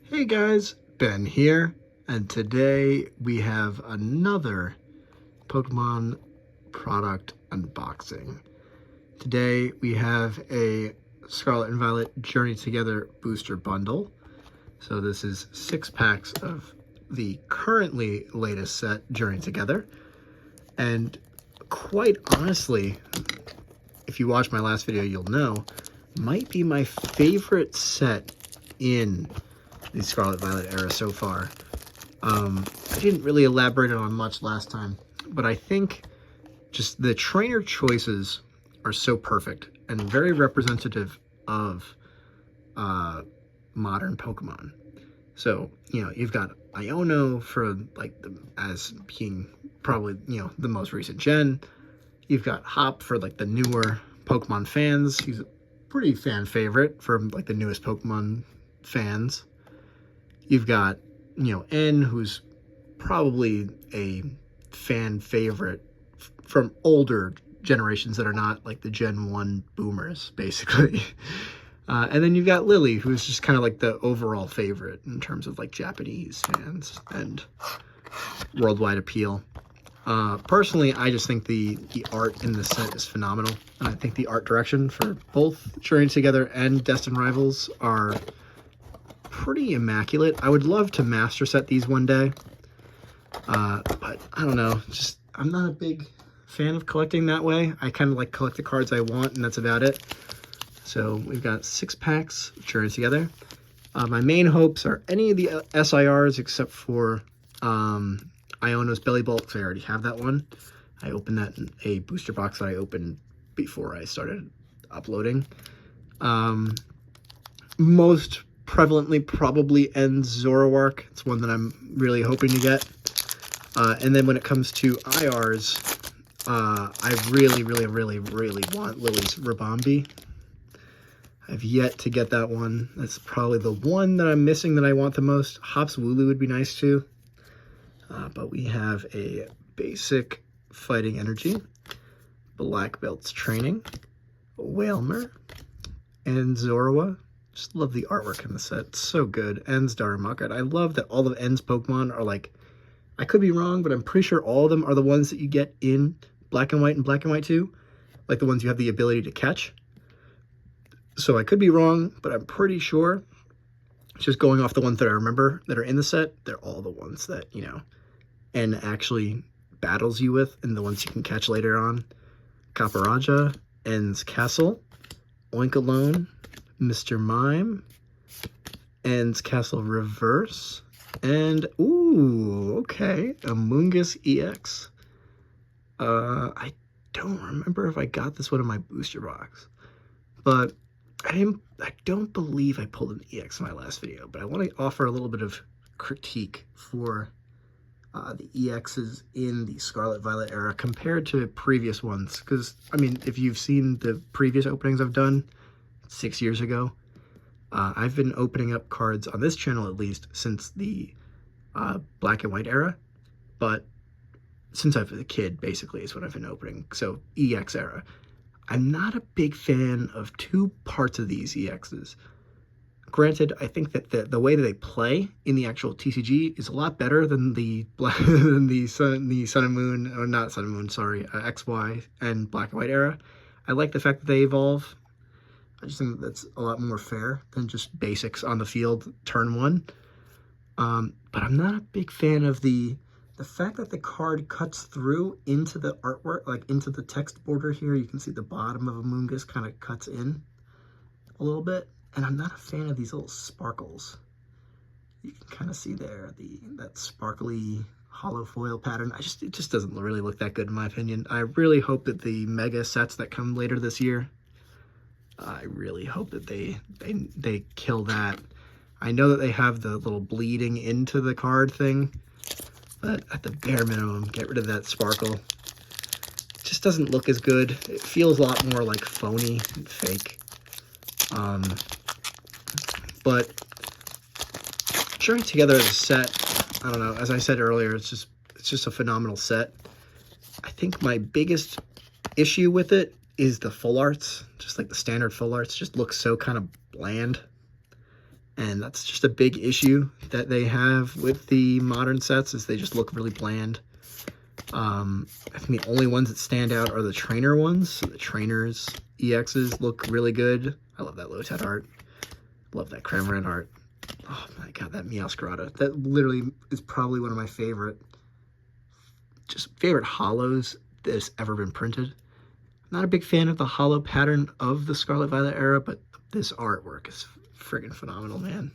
Hey guys, Ben here, and today we have another Pokemon product unboxing. Today we have a Scarlet and Violet Journey Together booster bundle. So this is 6 packs of the currently latest set, Journey Together. And quite honestly, if you watched my last video, you'll know, might be my favorite set in the Scarlet Violet era so far. I didn't really elaborate on much last time, but I think just the trainer choices are so perfect and very representative of modern Pokemon. So, you've got Iono for as being probably, the most recent gen. You've got Hop for the newer Pokemon fans. He's a pretty fan favorite for the newest Pokemon fans. You've got, N, who's probably a fan favorite from older generations that are not the Gen 1 boomers, basically. And then you've got Lily, who's just kind of the overall favorite in terms of Japanese fans and worldwide appeal. Personally, I just think the art in this set is phenomenal. And I think the art direction for both Journey Together and Destined Rivals are pretty immaculate. I would love to master set these one day, but I don't know, I'm not a big fan of collecting that way. I kind of collect the cards I want, and that's about it. So we've got 6 packs of Journey Together. My main hopes are any of the SIRs except for Iono's Bellibolt, because I already have that one. I opened that in a booster box that I opened before I started uploading. Most prevalently probably ends Zoroark. It's one that I'm really hoping to get. And then when it comes to IRs, I really want Lily's Ribombee. I've yet to get that one. That's probably the one that I'm missing that I want the most. Hop's Wooloo would be nice too. But we have a basic Fighting Energy, Black Belt's Training, Wailmer, and Zorua. Just love the artwork in the set. It's so good. En's Darumaka. I love that all of En's Pokemon are I could be wrong, but I'm pretty sure all of them are the ones that you get in Black and White and Black and White 2. The ones you have the ability to catch. So I could be wrong, but I'm pretty sure. Just going off the ones that I remember that are in the set, they're all the ones that, En actually battles you with, and the ones you can catch later on. Caparaja, En's Castle, Oinkologne, Mr. Mime, En's Castle Reverse, and, ooh, okay, Amoonguss EX. I don't remember if I got this one in my booster box, but I don't believe I pulled an EX in my last video, but I want to offer a little bit of critique for the EXs in the Scarlet Violet era compared to previous ones, because, I mean, if you've seen the previous openings I've done 6 years ago, I've been opening up cards on this channel at least since the Black and White era, but since I was a kid, basically, is what I've been opening. So EX era. I'm not a big fan of 2 parts of these EXs. Granted, I think that the way that they play in the actual TCG is a lot better than the Sun and Moon, or not Sun and Moon, sorry, XY and Black and White era. I like the fact that they evolve. I just think that's a lot more fair than just basics on the field turn 1. But I'm not a big fan of the fact that the card cuts through into the artwork, into the text border here. You can see the bottom of Amoonguss kind of cuts in a little bit. And I'm not a fan of these little sparkles. You can kind of see there that sparkly hollow foil pattern. It just doesn't really look that good in my opinion. I really hope that the mega sets that come later this year, I really hope that they kill that. I know that they have the little bleeding into the card thing, but at the bare minimum, get rid of that sparkle. It just doesn't look as good. It feels a lot more phony and fake. But Journey Together as a set, I don't know, as I said earlier, it's just a phenomenal set. I think my biggest issue with it is the full arts. Just the standard full arts just looks so kind of bland. And that's just a big issue that they have with the modern sets, is they just look really bland. I think the only ones that stand out are the trainer ones. So the trainers EXs look really good. I love that Lotad art. Love that Cramorant art. Oh my god, that Meowscarada. That literally is probably one of my favorite holos that has ever been printed. I'm not a big fan of the holo pattern of the Scarlet Violet era, but this artwork is friggin' phenomenal, man.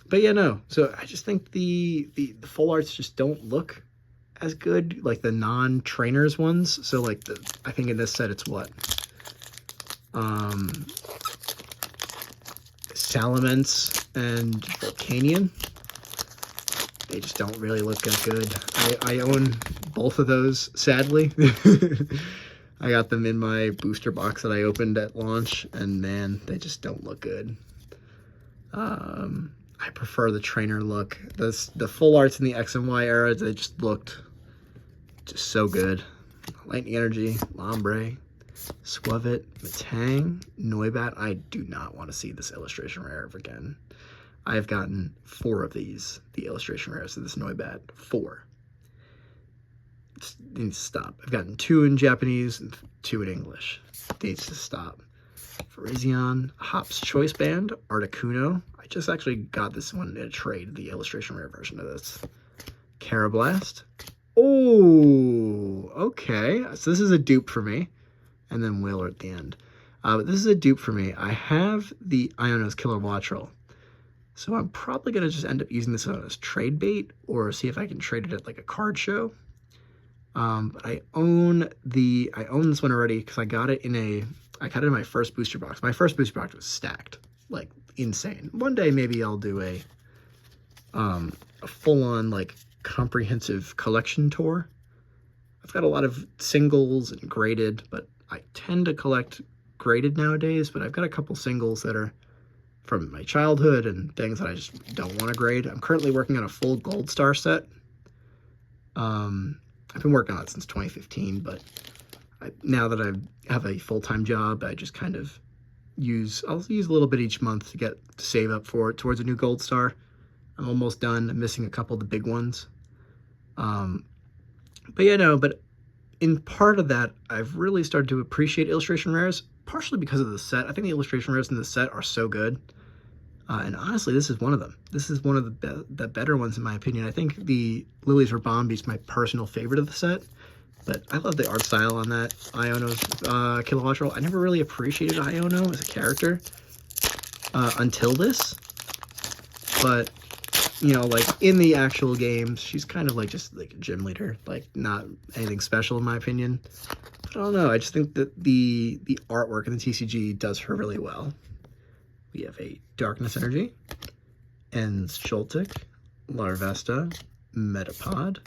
But yeah, no. So I just think the full arts just don't look as good, like the non-trainers ones. So like I think in this set it's what? Salamence and Volcanion. They just don't really look as good. I own both of those, sadly. I got them in my booster box that I opened at launch, and man, they just don't look good. I prefer the trainer look. The full arts in the X and Y era, they just looked just so good. Lightning Energy, Lombre, Squavit, Metang, Noibat. I do not want to see this illustration rare ever again. I have gotten 4 of these, the illustration rares of this Noibat. 4. It needs to stop. I've gotten 2 in Japanese and 2 in English. It needs to stop. Virizion, Hop's Choice Band, Articuno. I just actually got this one in a trade, the illustration rare version of this. Carablast. Oh, okay. So this is a dupe for me. And then Whaler at the end. But this is a dupe for me. I have the Iono's Kilowattrel. So I'm probably going to just end up using this as trade bait, or see if I can trade it at like a card show. But I own this one already because I got it in my first booster box. My first booster box was stacked, like insane. One day maybe I'll do a full-on like comprehensive collection tour. I've got a lot of singles and graded, but I tend to collect graded nowadays, but I've got a couple singles that are from my childhood and things that I just don't want to grade. I'm currently working on a full Gold Star set. I've been working on it since 2015, but now that I have a full-time job, I just kind of I'll use a little bit each month to save up for it towards a new Gold Star. I'm almost done. I'm missing a couple of the big ones. But yeah, no, but in part of that, I've really started to appreciate illustration rares, partially because of the set. I think the illustration rares in the set are so good. And honestly, this is one of them. This is one of the better ones, in my opinion. I think the Lilies Ribombee is my personal favorite of the set. But I love the art style on that Iono's Kilowattrel. I never really appreciated Iono as a character until this. But, you know, like, in the actual games, she's kind of like just like a gym leader. Like, not anything special, in my opinion. But I don't know. I just think that the artwork in the TCG does her really well. We have a Darkness Energy, Ens Joltik, Larvesta, Metapod,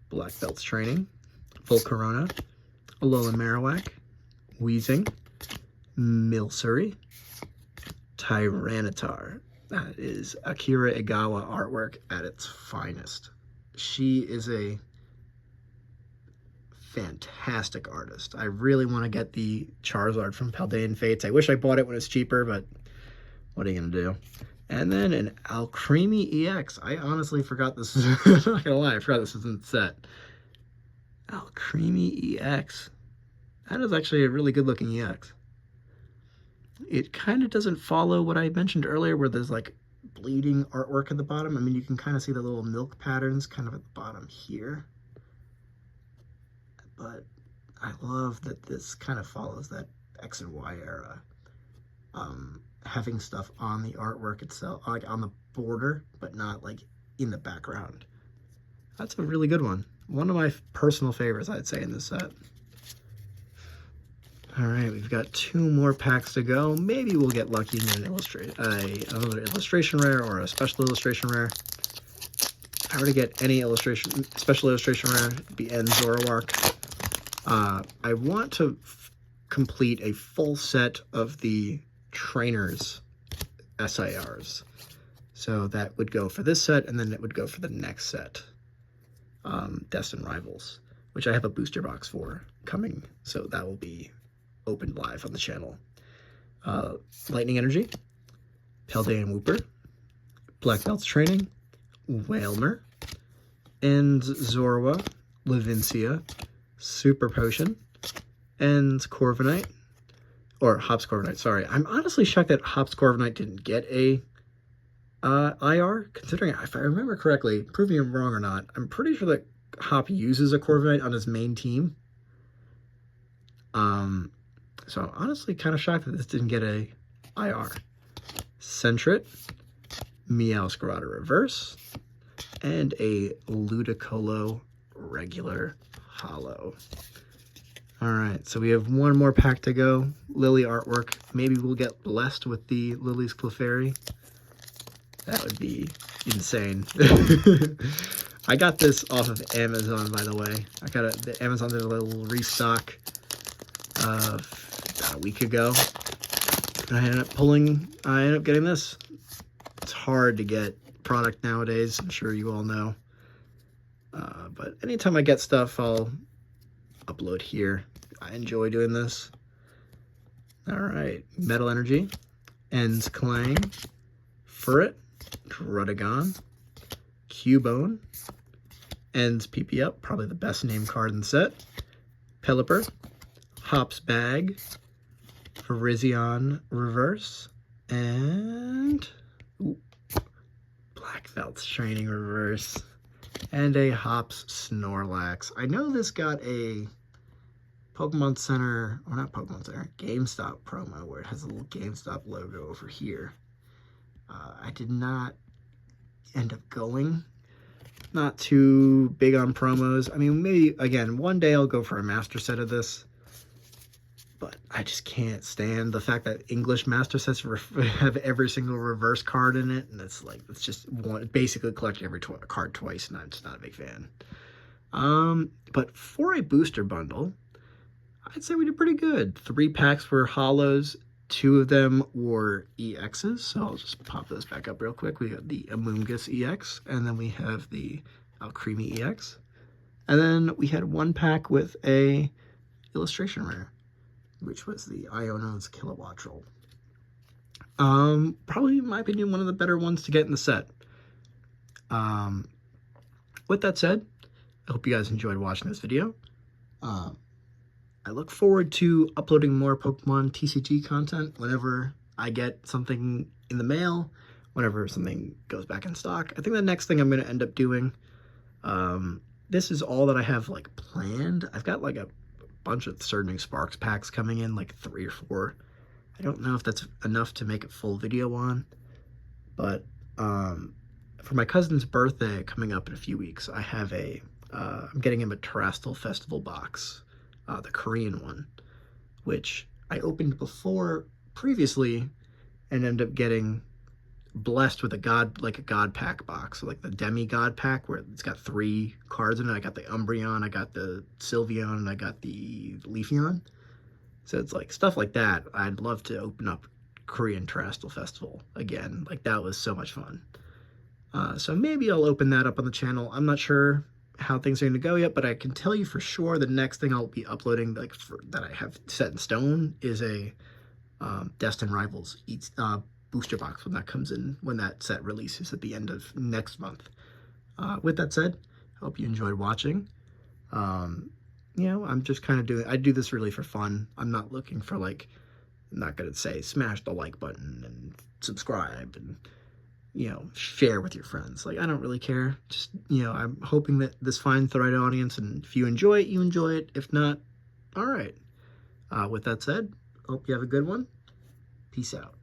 Black Belt's Training, Volcarona, Alolan Marowak, Weezing, Milcery, Tyranitar. That is Akira Egawa artwork at its finest. She is a fantastic artist. I really want to get the Charizard from Paldean Fates. I wish I bought it when it was cheaper, but what are you going to do? And then an Alcremie EX. I honestly forgot this was, I'm not going to lie, I forgot this was in the set. Alcremie EX. That is actually a really good looking EX. It kind of doesn't follow what I mentioned earlier where there's like bleeding artwork at the bottom. I mean, you can kind of see the little milk patterns kind of at the bottom here. But I love that this kind of follows that X and Y era. Having stuff on the artwork itself, like on the border, but not like in the background. That's a really good one. One of my personal favorites, I'd say, in this set. All right, we've got 2 more packs to go. Maybe we'll get lucky in an another illustration rare or a special illustration rare. If I were to get any special illustration rare, it'd be N Zoroark. I want to complete a full set of the trainers SIRs. So that would go for this set, and then it would go for the next set. Destined Rivals, which I have a booster box for coming, so that will be opened live on the channel. Lightning Energy, Paldean Wooper, Black Belts Training, Whalmer, and Zorua, Levincia, Super Potion, and Corviknight, or Hops Corviknight, sorry. I'm honestly shocked that Hops Corviknight didn't get a IR, considering, if I remember correctly, prove me I'm wrong or not, I'm pretty sure that Hop uses a Corviknight on his main team. So I'm honestly kind of shocked that this didn't get a IR. Sentret, Meowscarada Reverse, and a Ludicolo regular holo. Alright, so we have one more pack to go. Lily artwork. Maybe we'll get blessed with the Lily's Clefairy. That would be insane. I got this off of Amazon, by the way. The Amazon did a little restock about a week ago. And I ended up getting this. It's hard to get product nowadays, I'm sure you all know. But anytime I get stuff, I'll upload here. I enjoy doing this. Alright, Metal Energy, Ends Clang, Furret, Druddigon, Cubone, Ends PP Up, probably the best name card in the set, Pelipper, Hops Bag, Virizion Reverse, and Black Belts Training Reverse, and a Hops Snorlax. I know this got a Pokemon Center, or not Pokemon Center, GameStop promo where it has a little GameStop logo over here. I did not end up going. Not too big on promos. I mean, maybe, again, one day I'll go for a master set of this. But I just can't stand the fact that English master sets have every single reverse card in it. And it's like, it's just basically collecting every card twice, and I'm just not a big fan. But for a booster bundle, I'd say we did pretty good. 3 packs were holos. 2 of them were EXs, so I'll just pop those back up real quick. We got the Amoonguss EX, and then we have the Alcremie EX. And then we had 1 pack with a illustration rare, which was the Iono's Kilowattrel. Probably, in my opinion, one of the better ones to get in the set. With that said, I hope you guys enjoyed watching this video. I look forward to uploading more Pokemon TCG content whenever I get something in the mail, whenever something goes back in stock. I think the next thing I'm going to end up doing, this is all that I have like planned. I've got like a bunch of Surging Sparks packs coming in, like 3 or 4. I don't know if that's enough to make a full video on, but for my cousin's birthday coming up in a few weeks, I have I'm getting him a Terastal Festival box. The Korean one, which I opened previously and ended up getting blessed with a God pack box, so like the Demigod pack where it's got 3 cards in it. I got the Umbreon, I got the Sylveon, and I got the Leafeon. So it's like stuff like that. I'd love to open up Korean Terastal Festival again. Like, that was so much fun. So maybe I'll open that up on the channel. I'm not sure how things are going to go yet, but I can tell you for sure the next thing I'll be uploading, like that I have set in stone, is a Destined Rivals booster box when that comes in, when that set releases at the end of next month. With that said, I hope you enjoyed watching. You know, I'm just kind of I do this really for fun. I'm not looking for, like, I'm not going to say smash the like button and subscribe and, you know, share with your friends. Like, I don't really care. Just, you know, I'm hoping that this finds the right audience, and if you enjoy it, you enjoy it. If not, all right. With that said, hope you have a good one. Peace out.